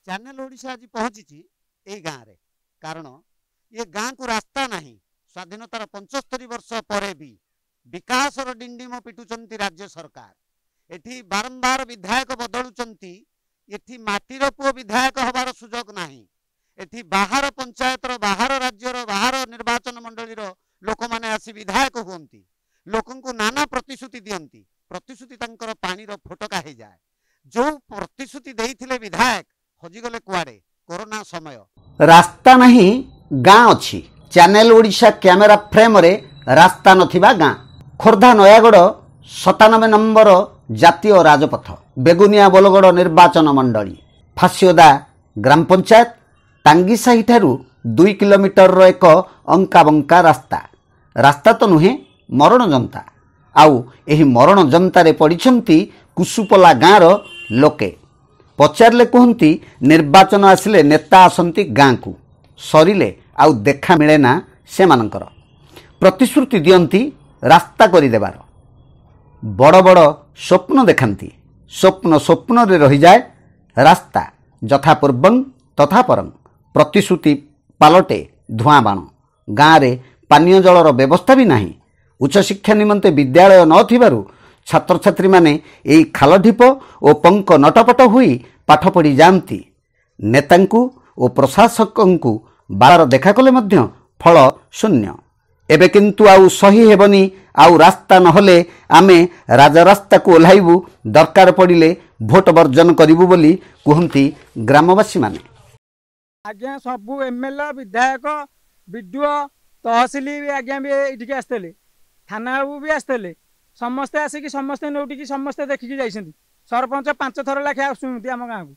Channel Odisha आज पहुंची ए गाँव रे कारण ये गाँ को रास्ता नहीं स्वाधीनतार 75 वर्ष पर भी विकास डिंडिम पिटुचंती राज्य सरकार एठी बारंबार विधायक बदलुचंती एठी माटीर पुओ विधायक हबार सुजोग नहीं एठी बाहर पंचायतर बाहर राज्यर बाहर निर्वाचन मंडलीर लोक माने आसी विधायक हुंती लोकन को नाना प्रतिश्रुति दियंती प्रतिश्रुति तांकर पानीर फोटका हो जाए जो प्रतिश्रुति देइथिले विधायक हजिगले कुआडे कोरोना समय रास्ता नहीं गाँ अच्छी चैनल ओडिशा कैमेरा फ्रेम रे रास्ता नथिबा गाँ खोर्धा नयागढ़ 97 नंबर जातीय राजपथ बेगुनिया बोलगड़ निर्वाचन मंडली फासियोदा ग्राम पंचायत टांगीसाही ठारू 2 किलोमीटर एक अंका बंका रास्ता रास्ता तो नुहे मरण जनता आउ एही मरण जनतारे पड़िछंती कुसुपला गाँर लोके पचारे कहती निर्वाचन आसिले नेता आसंती गाँ को सरिले आउ देखा मिले ना से मानकर प्रतिश्रुति दियंती रास्ता करिदेबार बड़ बड़ स्वप्न देखांती स्वप्न स्वप्न रे रही जाए रास्ता यथा पूर्वं तथा परं प्रतिश्रुति पालटे धुआं बाण गाँव रे पानीय जलर व्यवस्था भी नहीं उच्च शिक्षा निमंते विद्यालय नथिबारु छात्र छात्री माने एई खाल ढीप और पंक नटपट हुई पाठ पढ़ी जाती नेतांकु और प्रशासकंकु बार देखा कले मध्य फल शून्य एबे किंतु आउ सही हेबनी आउ रास्ता नहले आमे राजरास्ता को ओह्लाइबु दरकार पड़िले भोट वर्जन करिबु बोली कहंती ग्रामवासी माने आज्ञा सबु एमएलए विधायक विडीओ तहसिल भी आज्ञा भी एठिक आसते थाना बाबू भी आसते समस्ते आसिक समस्ते नौटिकी समस्ते देखिकी जाइछन्ती सरपंच 5 थर लाखे आसुंती आम गाँव को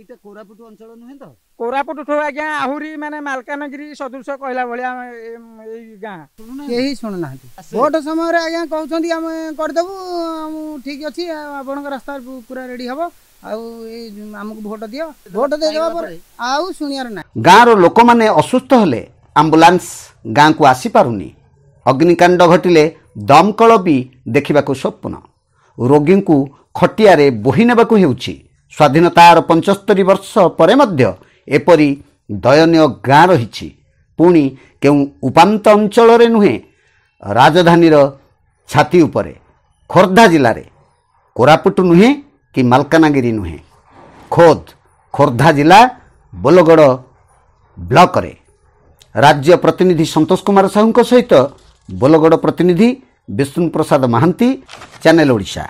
एटा कोरापुट अंचल नुहे तो कोरापुट ठो आज्ञा आहुरी माने मालकानगिरी सदृश कहला भलिया गाँ यही शुणुना भोट समय रे आज्ञा कहउछन्ती हम करदेबु ठीक अछि आपनक रास्ता पूरा रेडी हबो आमको भोट दियो भोट दे देबा पर आउ सुनियार ना गाँर लोक माने असुस्थ हेले आम्बुलांस गाँ को आसी पारुनी अग्निकांड घटिले दमकल भी देखा स्वप्न रोगी को खटिया बोही नेबाकू हेउछि स्वाधीनतार 75 वर्ष पर मध्य एपरी दयनीय गाँ रही पुणी केउ उपांत अंचल रे नुहे राजधानी छाती उपरे खोर्धा जिले में कोरापुट नुहे कि मालकानगिरी नुहे खोद खोर्धा जिला बोलगड़ ब्लॉक रे राज्य प्रतिनिधि संतोष कुमार साहू सहित बोलगड़ प्रतिनिधि विष्णु प्रसाद महांती चैनल ओडिशा।